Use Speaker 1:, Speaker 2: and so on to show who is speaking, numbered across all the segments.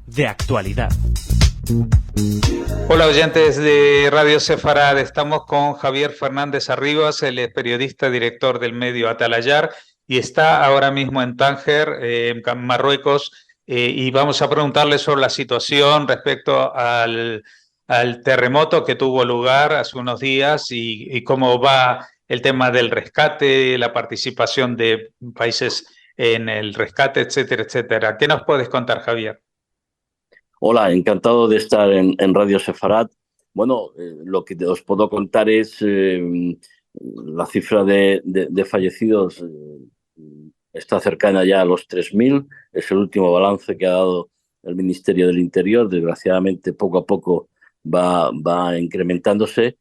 Speaker 1: De actualidad.
Speaker 2: Hola oyentes de Radio Sefarad, estamos con Javier Fernández Arribas, él es periodista, director del medio Atalayar y está ahora mismo en Tánger, en Marruecos, y vamos a preguntarle sobre la situación respecto al terremoto que tuvo lugar hace unos días y cómo va el tema del rescate, la participación de países en el rescate, etcétera, etcétera. ¿Qué nos puedes contar, Javier?
Speaker 3: Hola, encantado de estar en Radio Sefarad. Bueno, lo que os puedo contar es la cifra de fallecidos está cercana ya a los 3.000. Es el último balance que ha dado el Ministerio del Interior. Desgraciadamente, poco a poco va incrementándose.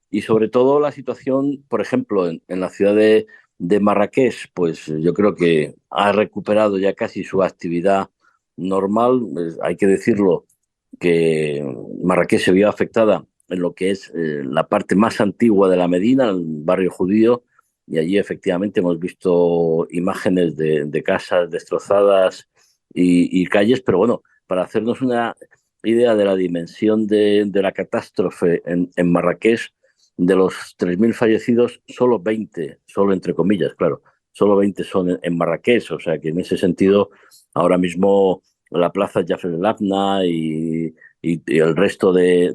Speaker 3: Y sobre todo la situación, por ejemplo, en la ciudad de Marrakech, pues yo creo que ha recuperado ya casi su actividad normal. Hay que decirlo que Marrakech se vio afectada en lo que es la parte más antigua de la Medina, el barrio judío, y allí efectivamente hemos visto imágenes de casas destrozadas y calles, pero bueno, para hacernos una idea de la dimensión de la catástrofe en Marrakech, de los 3.000 fallecidos, solo 20, solo entre comillas, claro, solo 20 son en Marrakech, o sea que en ese sentido ahora mismo la plaza Jafar el Abna y el resto de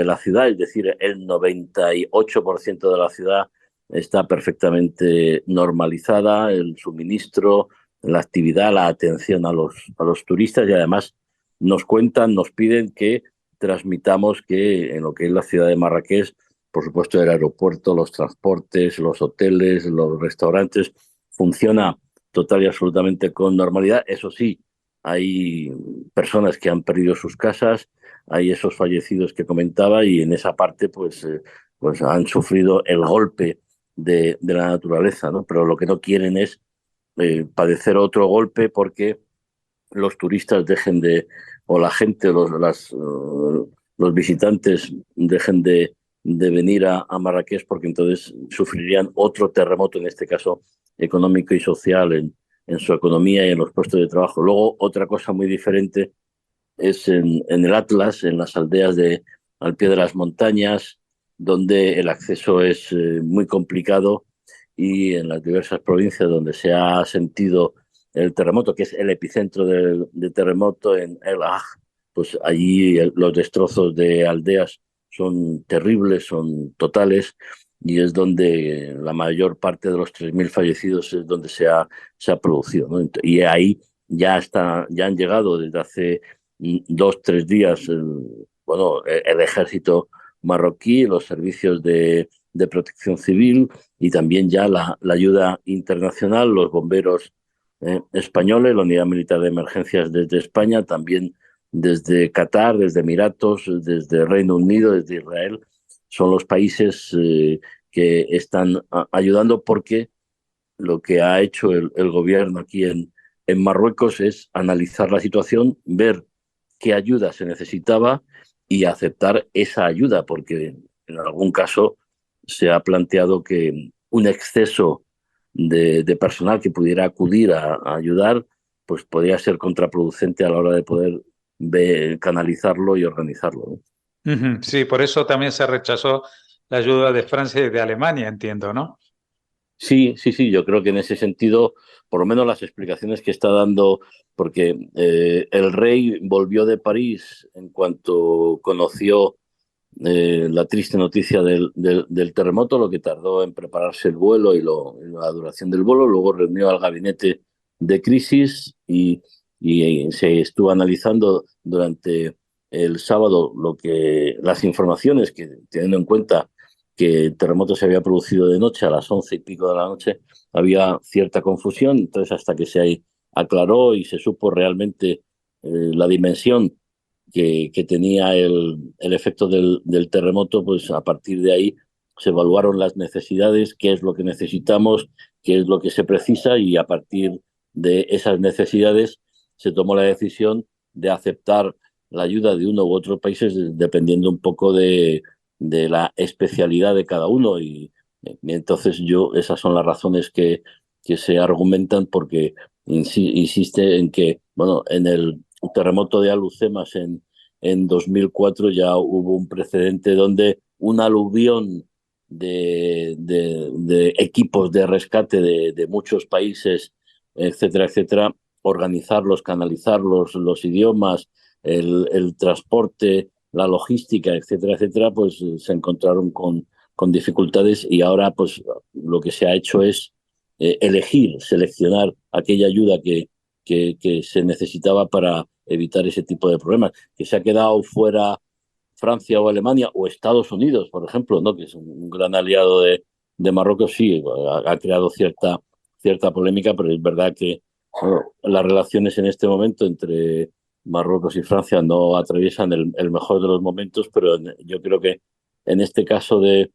Speaker 3: la ciudad, es decir, el 98% de la ciudad está perfectamente normalizada, el suministro, la actividad, la atención a los turistas y además nos cuentan, nos piden que transmitamos que en lo que es la ciudad de Marrakech, por supuesto el aeropuerto, los transportes, los hoteles, los restaurantes, funciona total y absolutamente con normalidad. Eso sí, hay personas que han perdido sus casas, hay esos fallecidos que comentaba y en esa parte pues han sufrido el golpe de la naturaleza, ¿no? Pero lo que no quieren es padecer otro golpe porque los turistas dejen de, o la gente, los visitantes dejen de venir a Marrakech porque entonces sufrirían otro terremoto, en este caso económico y social, en su economía y en los puestos de trabajo. Luego, otra cosa muy diferente es en el Atlas, en las aldeas al pie de las montañas, donde el acceso es muy complicado y en las diversas provincias donde se ha sentido el terremoto, que es el epicentro del terremoto en El Aj, pues allí los destrozos de aldeas son terribles, son totales y es donde la mayor parte de los 3.000 fallecidos es donde se ha producido, ¿no? Y ahí ya han llegado desde hace 2, 3 días, el ejército marroquí, los servicios de protección civil y también ya la ayuda internacional, los bomberos españoles, la Unidad Militar de Emergencias desde España, también desde Qatar, desde Emiratos, desde Reino Unido, desde Israel. Son los países que están ayudando porque lo que ha hecho el gobierno aquí en Marruecos es analizar la situación, ver qué ayuda se necesitaba y aceptar esa ayuda, porque en algún caso se ha planteado que un exceso de personal que pudiera acudir a ayudar, pues podría ser contraproducente a la hora de poder canalizarlo y organizarlo, ¿no?
Speaker 2: Ujú, sí, por eso también se rechazó la ayuda de Francia y de Alemania, entiendo, ¿no?
Speaker 3: Sí, sí, sí, yo creo que en ese sentido, por lo menos las explicaciones que está dando, porque el rey volvió de París en cuanto conoció la triste noticia del terremoto, lo que tardó en prepararse el vuelo y la duración del vuelo, luego reunió al gabinete de crisis y se estuvo analizando durante el sábado las informaciones que, teniendo en cuenta que el terremoto se había producido de noche a las 11 y pico de la noche, había cierta confusión. Entonces, hasta que se aclaró y se supo realmente la dimensión que tenía el efecto del terremoto, pues a partir de ahí se evaluaron las necesidades, qué es lo que necesitamos, qué es lo que se precisa y a partir de esas necesidades se tomó la decisión de aceptar la ayuda de uno u otro países dependiendo un poco de la especialidad de cada uno y entonces esas son las razones que se argumentan porque insiste en que, bueno, en el terremoto de Alhucemas en 2004 ya hubo un precedente donde un aluvión de equipos de rescate de muchos países, etcétera, etcétera, organizarlos, canalizarlos, los idiomas, el transporte, la logística, etcétera, etcétera, pues se encontraron con dificultades y ahora pues lo que se ha hecho es elegir, seleccionar aquella ayuda que se necesitaba para evitar ese tipo de problemas. Que se ha quedado fuera Francia o Alemania o Estados Unidos, por ejemplo, ¿no? Que es un gran aliado de Marruecos, sí, ha creado cierta polémica, pero es verdad que bueno, las relaciones en este momento entre Marruecos y Francia no atraviesan el mejor de los momentos, pero yo creo que en este caso en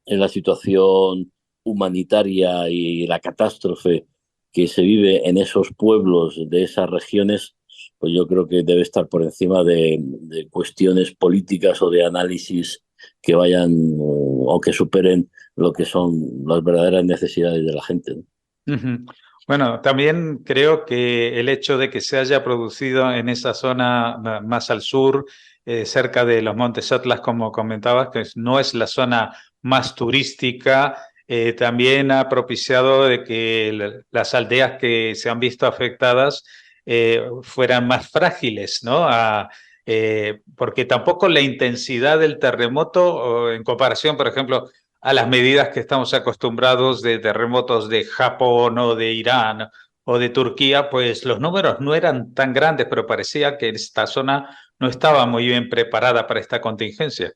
Speaker 3: la situación humanitaria y la catástrofe que se vive en esos pueblos de esas regiones, pues yo creo que debe estar por encima de cuestiones políticas o de análisis que vayan o que superen lo que son las verdaderas necesidades de la gente, ¿no?
Speaker 2: Ujú. Bueno, también creo que el hecho de que se haya producido en esa zona más al sur, cerca de los Montes Atlas, como comentabas, que no es la zona más turística, también ha propiciado de que las aldeas que se han visto afectadas fueran más frágiles, ¿no? Porque tampoco la intensidad del terremoto, en comparación, por ejemplo, a las medidas que estamos acostumbrados de terremotos de Japón o de Irán o de Turquía, pues los números no eran tan grandes, pero parecía que esta zona no estaba muy bien preparada para esta contingencia.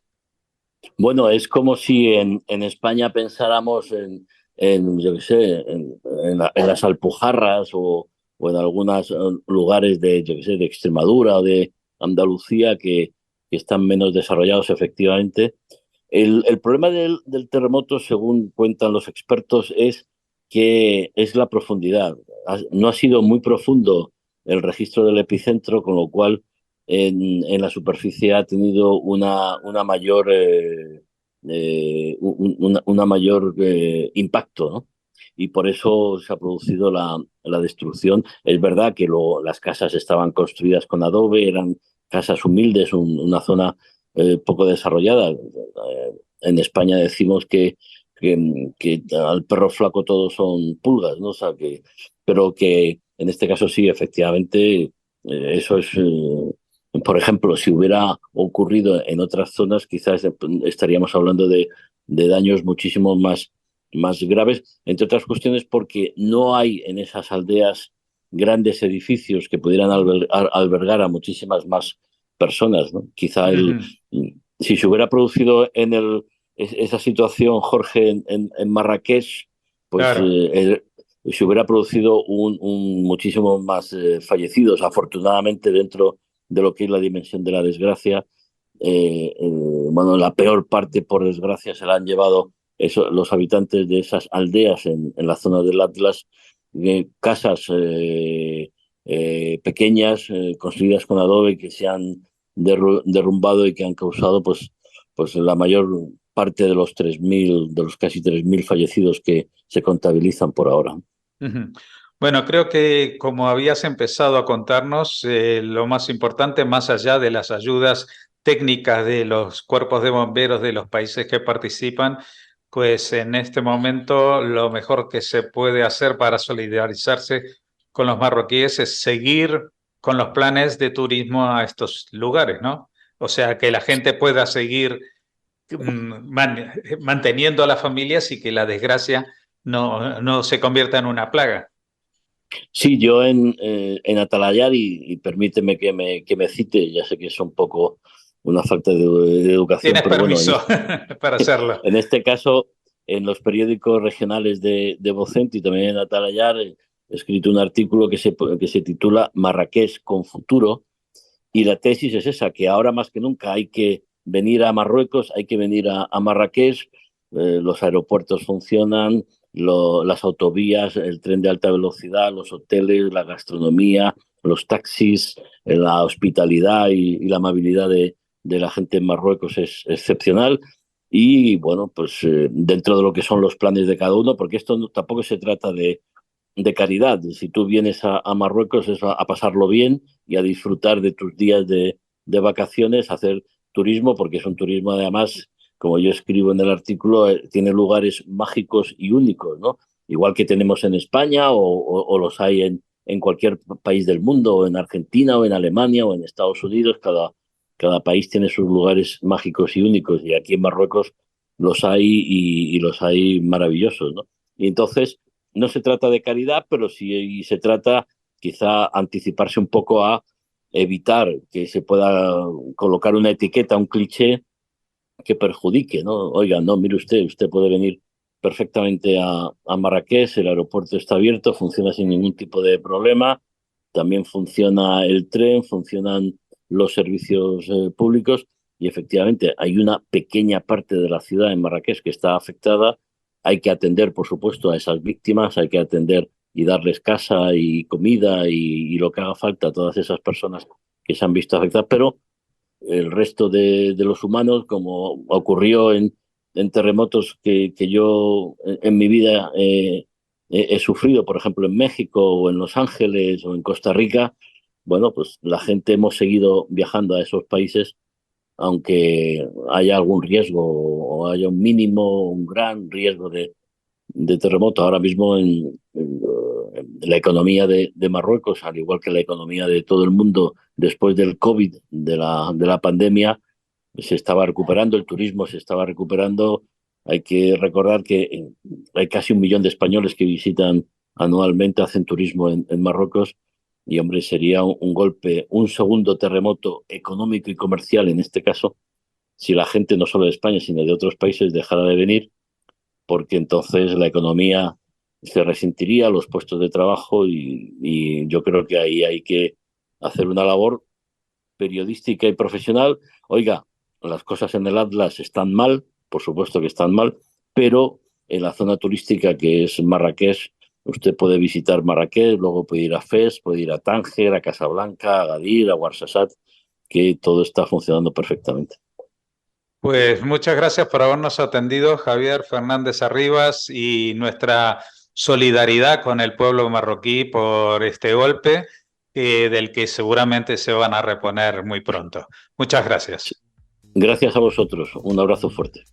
Speaker 3: Bueno, es como si en España pensáramos yo qué sé, en las Alpujarras o en algunos lugares yo qué sé, de Extremadura o de Andalucía que están menos desarrollados efectivamente. El problema del terremoto, según cuentan los expertos, es que es la profundidad. No ha sido muy profundo el registro del epicentro, con lo cual en la superficie ha tenido una mayor, una mayor impacto, ¿no? Y por eso se ha producido la destrucción. Es verdad que las casas estaban construidas con adobe, eran casas humildes, una zona poco desarrollada. En España decimos que al perro flaco todos son pulgas, ¿no? O sea, pero que en este caso sí, efectivamente, eso es, por ejemplo, si hubiera ocurrido en otras zonas, quizás estaríamos hablando de daños muchísimo más graves, entre otras cuestiones porque no hay en esas aldeas grandes edificios que pudieran albergar a muchísimas más personas, ¿no? Quizá
Speaker 2: Ujú.
Speaker 3: si se hubiera producido esa situación, Jorge, en Marrakech, pues
Speaker 2: Claro.
Speaker 3: se hubiera producido muchísimo más fallecidos. Afortunadamente, dentro de lo que es la dimensión de la desgracia, bueno, la peor parte, por desgracia, se la han llevado los habitantes de esas aldeas en la zona del Atlas, casas pequeñas, construidas con adobe, que se han derrumbado y que han causado pues la mayor parte de de los casi 3.000 fallecidos que se contabilizan por ahora.
Speaker 2: Ujú. Bueno, creo que como habías empezado a contarnos, lo más importante, más allá de las ayudas técnicas de los cuerpos de bomberos de los países que participan, pues en este momento lo mejor que se puede hacer para solidarizarse con los marroquíes es seguir con los planes de turismo a estos lugares, ¿no? O sea, que la gente pueda seguir manteniendo a las familias y que la desgracia no se convierta en una plaga.
Speaker 3: Sí, yo en Atalayar, y permíteme que me cite, ya sé que es un poco una falta de educación,
Speaker 2: Tienes
Speaker 3: pero bueno,
Speaker 2: permiso para hacerlo.
Speaker 3: en este caso, en los periódicos regionales de Vocent y también en Atalayar, he escrito un artículo que se titula Marrakech con futuro, y la tesis es esa, que ahora más que nunca hay que venir a Marruecos, hay que venir a Marrakech, los aeropuertos funcionan, las autovías, el tren de alta velocidad, los hoteles, la gastronomía, los taxis, la hospitalidad y la amabilidad de la gente en Marruecos es excepcional. Y bueno, pues dentro de lo que son los planes de cada uno, porque esto tampoco se trata de caridad. Si tú vienes a Marruecos es a pasarlo bien y a disfrutar de tus días de vacaciones, hacer turismo, porque es un turismo además, como yo escribo en el artículo, tiene lugares mágicos y únicos, ¿no? Igual que tenemos en España o los hay en cualquier país del mundo, o en Argentina, o en Alemania, o en Estados Unidos. Cada país tiene sus lugares mágicos y únicos, y aquí en Marruecos los hay y los hay maravillosos, ¿no? Y entonces no se trata de caridad, pero sí se trata quizá anticiparse un poco a evitar que se pueda colocar una etiqueta, un cliché que perjudique, ¿no? Oiga, no, mire usted puede venir perfectamente a Marrakech, el aeropuerto está abierto, funciona sin ningún tipo de problema, también funciona el tren, funcionan los servicios públicos y efectivamente hay una pequeña parte de la ciudad en Marrakech que está afectada. Hay que atender, por supuesto, a esas víctimas, hay que atender y darles casa y comida y lo que haga falta a todas esas personas que se han visto afectadas, pero el resto de los humanos, como ocurrió en terremotos que yo en mi vida he sufrido, por ejemplo, en México o en Los Ángeles o en Costa Rica. Bueno, pues la gente hemos seguido viajando a esos países, aunque haya algún riesgo o haya un mínimo, un gran riesgo de terremoto. Ahora mismo en la economía de Marruecos, al igual que la economía de todo el mundo después del COVID, de la pandemia, se estaba recuperando, el turismo se estaba recuperando. Hay que recordar que hay casi 1 millón de españoles que visitan anualmente, hacen turismo en Marruecos, y hombre, sería un golpe, un segundo terremoto económico y comercial en este caso, si la gente no solo de España, sino de otros países dejara de venir, porque entonces la economía se resentiría, los puestos de trabajo y yo creo que ahí hay que hacer una labor periodística y profesional. Oiga, las cosas en el Atlas están mal, por supuesto que están mal, pero en la zona turística que es Marrakech, usted puede visitar Marrakech, luego puede ir a Fez, puede ir a Tánger, a Casablanca, a Agadir, a Ouarzazate, que todo está funcionando perfectamente.
Speaker 2: Pues muchas gracias por habernos atendido, Javier Fernández Arribas, y nuestra solidaridad con el pueblo marroquí por este golpe, del que seguramente se van a reponer muy pronto. Muchas gracias.
Speaker 3: Gracias a vosotros. Un abrazo fuerte.